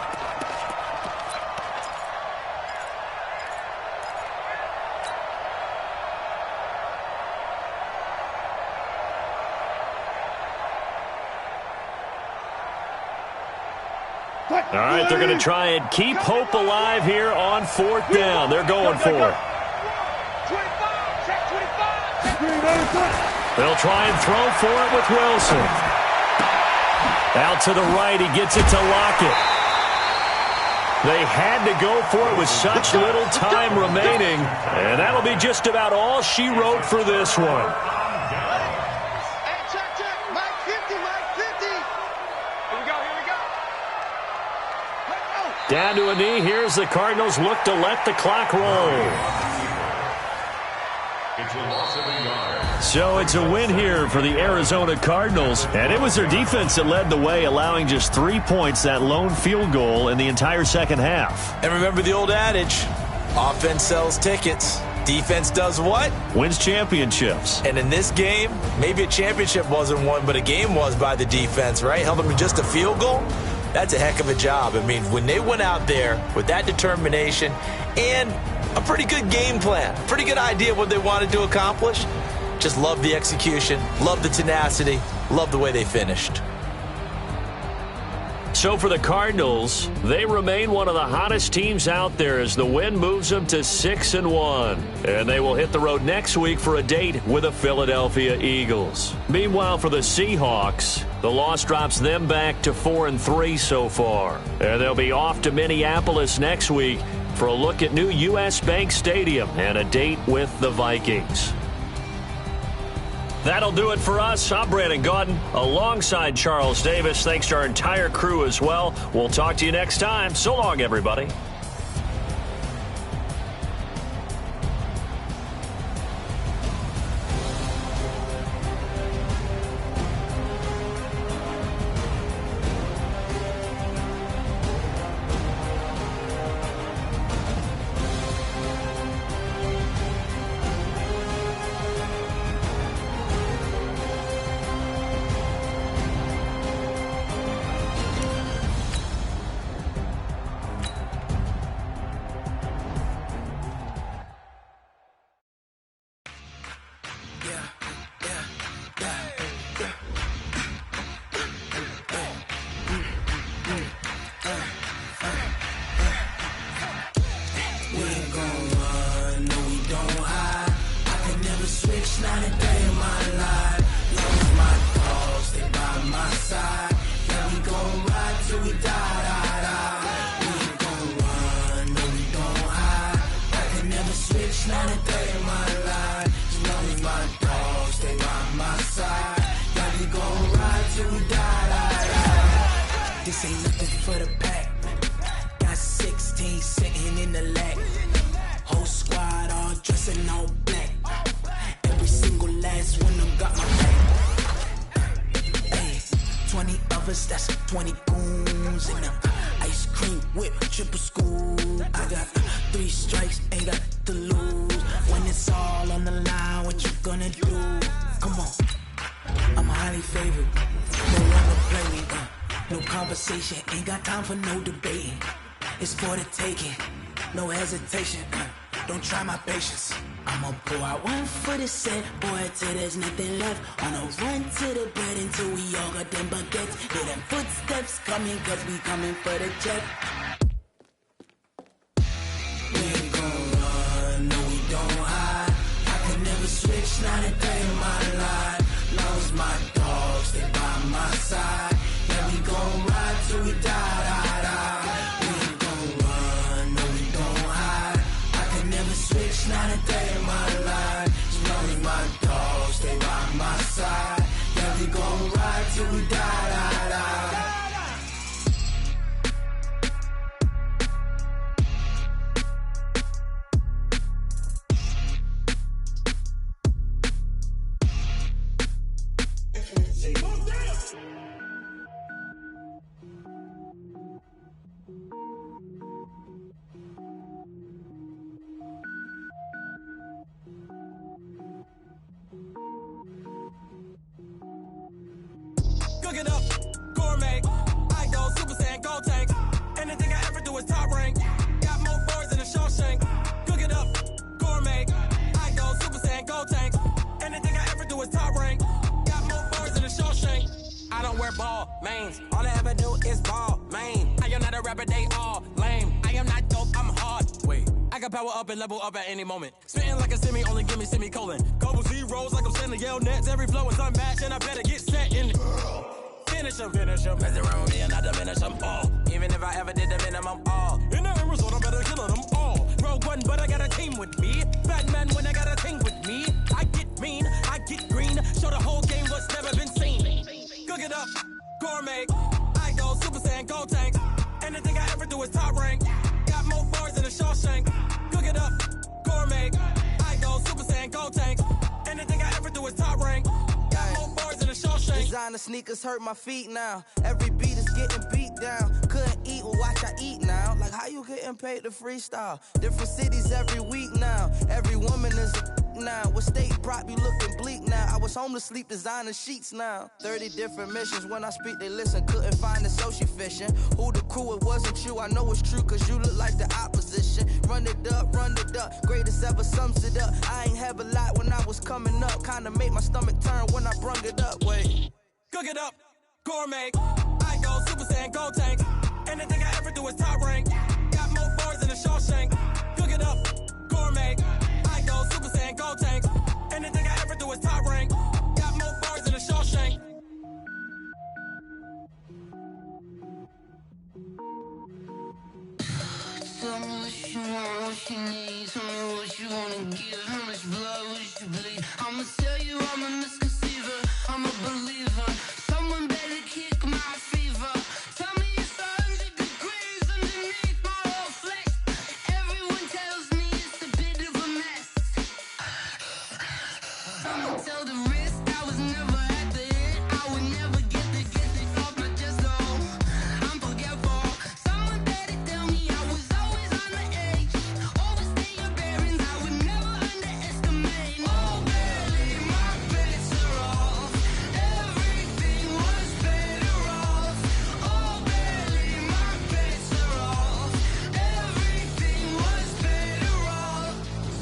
All right, they're going to try and keep hope alive here on 4th down. They're going for it. They'll try and throw for it with Wilson. Out to the right, he gets it to Lockett. They had to go for it with such little time remaining, and that'll be just about all she wrote for this one. Down to a knee. Here's the Cardinals look to let the clock roll. It's a loss of a yard. So it's a win here for the Arizona Cardinals. And it was their defense that led the way, allowing just 3 points, that lone field goal in the entire second half. And remember the old adage, offense sells tickets. Defense does what? Wins championships. And in this game, maybe a championship wasn't won, but a game was by the defense, right? Held them to just a field goal. That's a heck of a job. I mean, when they went out there with that determination and a pretty good game plan, pretty good idea of what they wanted to accomplish, just love the execution, love the tenacity, love the way they finished. So for the Cardinals, they remain one of the hottest teams out there as the win moves them to 6-1. And they will hit the road next week for a date with the Philadelphia Eagles. Meanwhile, for the Seahawks, the loss drops them back to 4-3 so far. And they'll be off to Minneapolis next week for a look at new U.S. Bank Stadium and a date with the Vikings. That'll do it for us. I'm Brandon Gaudin alongside Charles Davis. Thanks to our entire crew as well. We'll talk to you next time. So long, everybody. 20 goons in the ice cream whip, triple school. I got 3 strikes, ain't got to lose. When it's all on the line, what you gonna do? Come on, I'm a highly favored. No one to play me, no conversation, ain't got time for no debating. It's for the taking, no hesitation. Don't try my patience. I'ma pour out one for the set, boy, till there's nothing left. On a run to the bread until we all got them baguettes. Hear them footsteps coming, cause we coming for the jet. We ain't gon' run, no we don't hide. I could never switch, not a day in my life. Long as my dogs, they by my side. Yeah, we gon' ride till we die, die, die. We ain't gon' run, no we don't hide. I could never switch, not a day in my life. As long as my dogs, they by my side. Yeah, we gon' ride till we die, die, die. Cook it up, gourmet. I go Super Saiyan, go tank. Anything I ever do is top rank. Got more boards than a Shawshank. Cook it up, gourmet. I go Super Saiyan, go tank. Anything I ever do is top rank. Got more boards than a Shawshank. I don't wear ball mains. All I ever do is ball main. I am not a rapper, they all lame. I am not dope, I'm hard. Wait, I can power up and level up at any moment. Spitting like a semi, only give me semicolon. Couple zeros like I'm sending yell nets. Every flow is unmatched and I better get set in. Finish them. Mess around with me and I diminish them all. Even if I ever did the minimum all. In the end result, I better kill them all. Rogue One, but I got a team with me. Batman when I got a team with me. I get mean, I get green. Show the whole game what's never been seen. Cook it up, gourmet. I go Super Saiyan, go tank. Anything I ever do is top rank. Got more bars than a Shawshank. Cook it up, gourmet. I go Super Saiyan, go tank. Anything I ever do is top rank. Got more bars than a Shawshank. Designer sneakers hurt my feet now. Every beat is getting beat down. Couldn't eat, well watch I eat now. Like how you getting paid to freestyle? Different cities every week now. Every woman is a now. What state brought me looking bleak now? I was home to sleep designer sheets now. 30 different missions. When I speak they listen. Couldn't find the social fishing. Who the crew, it wasn't you. I know it's true cause you look like the opposition. Run it up. Greatest ever sums it up. I ain't have a lot when I was coming up. Kinda made my stomach turn when I brung it up. Wait. Cook it up, gourmet. I go Super Saiyan, go tank. Anything I ever do is top rank. Got more bars than a Shawshank. Cook it up, gourmet. I go Super Saiyan, go tank. Anything I ever do is top rank. Got more bars than a Shawshank. Tell me what you want, what you need. Tell me what you wanna give. How much blood would you bleed? I'ma tell you I'm a misconceiver. I'm a believer. Someone better kick my fever. Tell me it's 100 degrees underneath my whole flesh. Everyone tells me it's a bit of a mess. I'ma tell the risk I was never at the end. I would never get the off my chest though. I'm forgetful. Someone better tell me I was always on the edge. Overstay your bearings, I would never underestimate. Oh barely, my bets are off. Everything was better off. Oh barely, my bets are off. Everything was better off.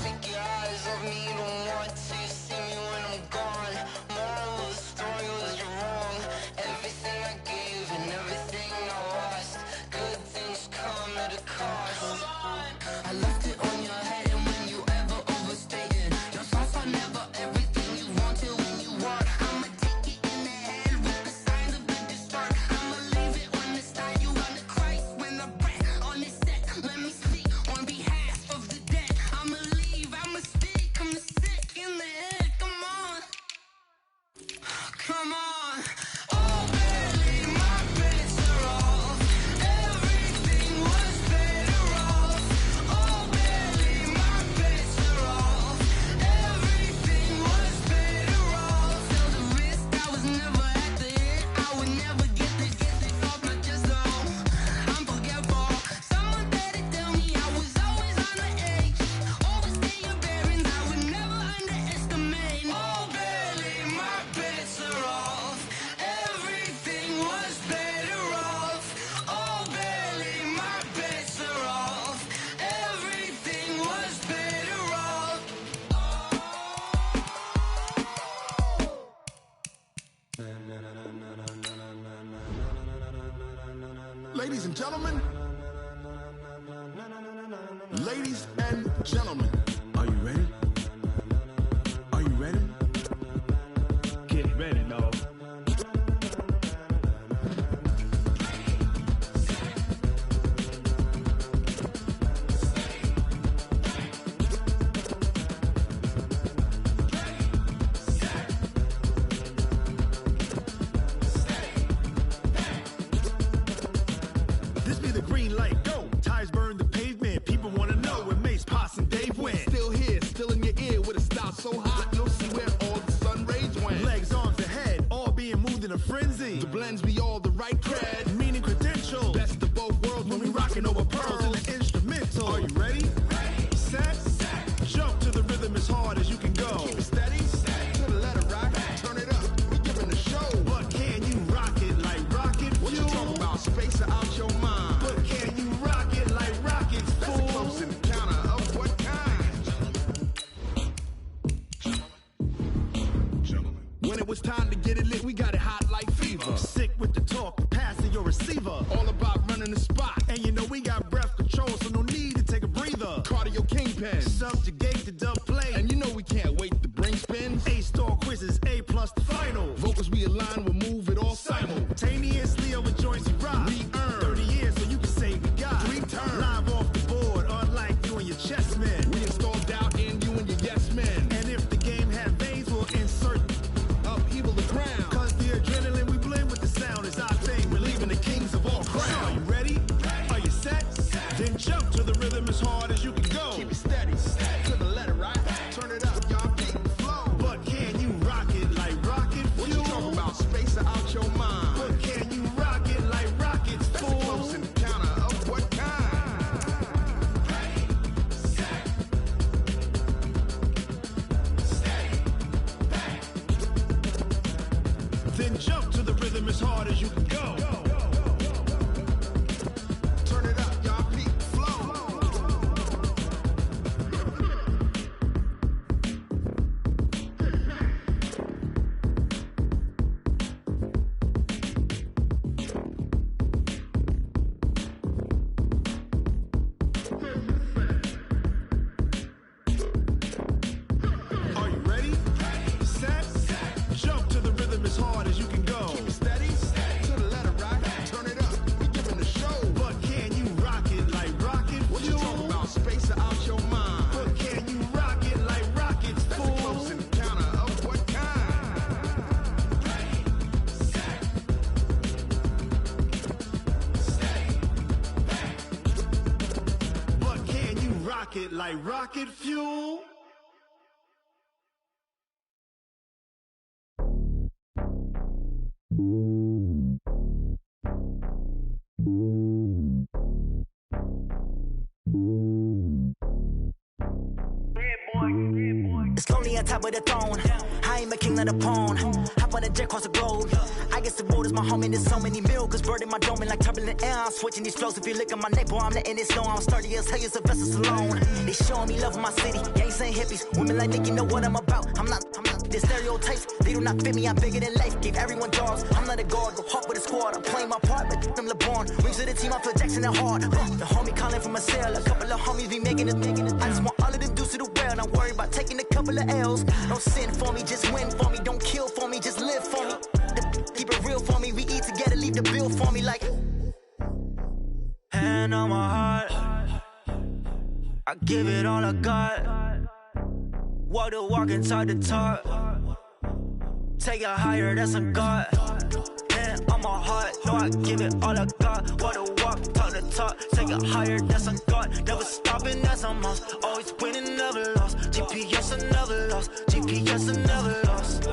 Take your eyes off me, don't want to see me when I'm gone. Moral of the story was you're wrong. Everything I gave and everything I lost. Good things come at a cost. I left it on your head and when you ever overstated. Your thoughts are never everything you wanted when you want. I'ma take it in the head with the signs of the distort. I'ma leave it on the side. You wanna Christ when the breath on this set. Let me speak on behalf of the dead. I'ma leave, I'ma speak. I'm the sick in the head. Come on. Come on. Oh, barely, my bets are off. Everything was better off. Oh, barely. Ladies and gentlemen. Ladies and gentlemen. Are you ready? Are you ready? Get ready, dog. This be the green light, go. Ties burn the pavement. People wanna know where Mace, Potts, and Dave went. Still here, still in your ear with a style so hot, you'll see where all the sun rays went. Legs, arms, and head, all being moved in a frenzy. The blends be all the right cred, meaning credentials. Best of both worlds when we rockin' over pearls in the instrumental. Are you ready? Set, jump to the rhythm as hard as you can go. Keep it steady, to the letter right. Turn it up, we giving the show. But can you rock it like rocket fuel? What you talking about? Space out your mind. But can you rock it like rockets, fool? That's a close encounter of what kind? When it was time to get it lit, we got it hot like fever. Sick with the talk, passing your receiver. All about running the spot. And you know we got breath control, so no need to take a breather. Cardio kingpin, subjugate the dub play. And you know we can't wait to bring spins. A-star quizzes, A+ the final. Vocals we align, we'll move it all simultaneously over joints we rock. We earn 30 years, so you can say we got 3 turns. Live off the board, unlike you and your chess men. We install doubt in you and your yes men. And if the game had veins, we'll insert upheaval the ground. Cause the adrenaline we blend with the sound is our thing. We're leaving the kings of all crowns. Are you ready? Are you set? Then jump to the rhythm as hard as you can go. Keep it steady, to the letter right. Turn it up, y'all beat the flow. But can you rock it like rocket fuel? What you talking about? Space out your mind. But can you rock it like rockets, fool? That's a close encounter of what kind? Then jump to the rhythm as hard as you can go. Turn it up, y'all beat the flow. Are you ready? Set, jump to the rhythm as hard as you can go. Keep it steady, to the letter right. Turn it up, we giving the show. But can you rock it like rocket fuel? What you talking about? Space out your mind. But can you rock it like rockets, fool? That's a close encounter of what kind? But can you rock it like rocket fuel? It's lonely on top of the throne. I ain't a king of the pawn. Hop on a jet across the globe. I guess the world is my home and there's so many milkers bird in my dome and like turbulent air. I'm switching these flows. If you look at my neck, boy, I'm letting it snow. I'm sturdy as hell, as a vessel alone. They showing me love in my city. Gangs ain't hippies. Women like Nicky know what I'm about. I'm not. The stereotypes, they do not fit me. I'm bigger than life. Gave everyone jobs. I'm not a guard. Go hard with a squad. I'm playing my part, but I'm LeBron. Rings of the team, I feel Jackson and hard. The homie calling from a cell. A couple of homies be making it. I just want all of them dudes to do well. Not worry about taking a couple of L's. Don't sin for me, just win for me. Don't kill for me, just live for me. Keep it real for me. We eat together, leave the bill for me like. Hand on my heart, I give it all I got. Walk the walk inside the talk. Take it higher, that's a God. Hand on my heart, no, I give it all I got. Walk the walk, talk the talk. Take it higher, that's a God. Never stopping, that's a must. Always winning, never lost. GPS, I never lost. GPS, I never lost.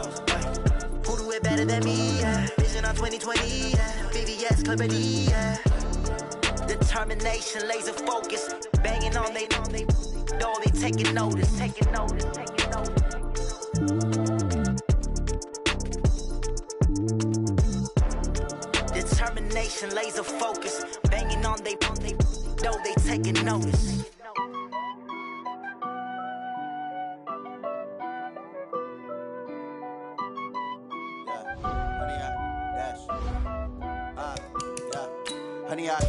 Who do it better than me? Yeah. Vision on 2020, yeah. VVS, Clippity, yeah. Determination, laser focus. Banging on they know they taking notice. Determination, laser focus. Banging on they know they taking notice. Honey, I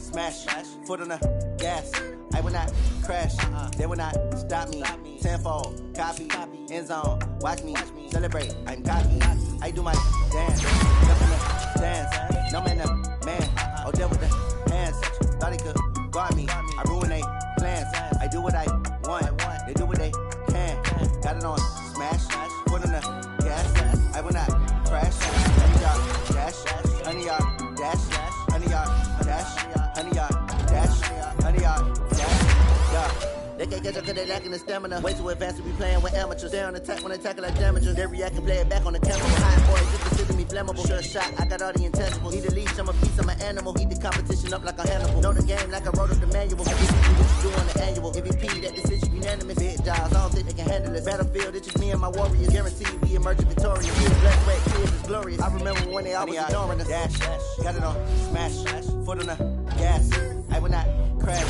smash, foot on the gas. I will not crash, they will not stop me. Tenfold, copy, end zone, watch me celebrate. I'm cocky, I do my dance, jump in the stands. No man, man, oh there with the hands. Thought he could guard me, I ruin they plans. I do what I want, they do what they can. Got it on smash, foot on the gas. I will not crash, 100 yard dash, 100 yard dash, 100 yard dash, 100 yard dash, 100 yard dash. Yeah. They can't catch up cause they lacking the stamina. Way too advanced to be playing with amateurs. They on attack when they tackle like damagers. They react and play it back on the camera. High boys, just consider me flammable. Sure shot, I got all the intangibles. Need a leash, I'm a piece, I'm an animal. Heat the competition up like a Hannibal. Know the game like I wrote up the manual. I get you what you do on the annual. MVP, that decision unanimous. Big jobs, I don't think they can handle it. Battlefield, it's just me and my warriors. Guaranteed we emerge victorious. We a black, red, kids is glorious. I remember when they always ignoring us. Dash, got it on smash, foot on the gas. I will not crash,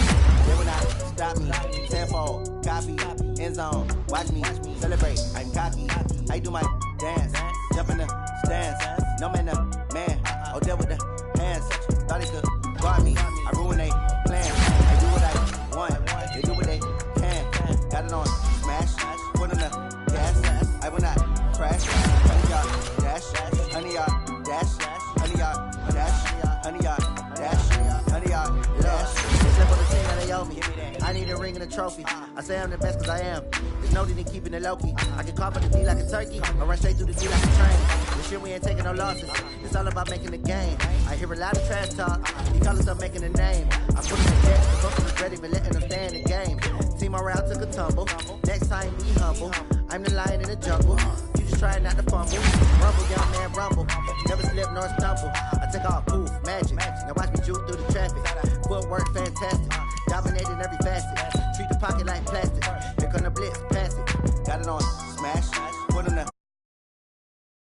they will not stop me. Tenfold, copy, end zone, watch me celebrate. I'm cocky, I do my dance, jump in the stands. No man, man, oh there with the hands. Thought he could guard me, I ruin they plans. I do what I want, they do what they can. Got it on smash, foot on the gas. I will not crash, 100 yard dash, 100 yard dash, 100 yard dash, 100 yard dash, 100 yard dash. I need a ring and a trophy. I say I'm the best cause I am. There's no need in keeping it low-key. I can carve up the D like a turkey, or run straight through the D like a train. This shit we ain't taking no losses. It's all about making the game. I hear a lot of trash talk. He call himself making a name. I put him in debt, the folks regret even letting them stay in the game. Team morale took a tumble. Next time be humble. I'm the lion in the jungle. You just try not to fumble. Rumble, young man, rumble. Never slip nor stumble. I take off, poof, magic. Now watch me juke through the traffic. Footwork fantastic. Dominating every facet. Treat the pocket like plastic. Here come the blitz.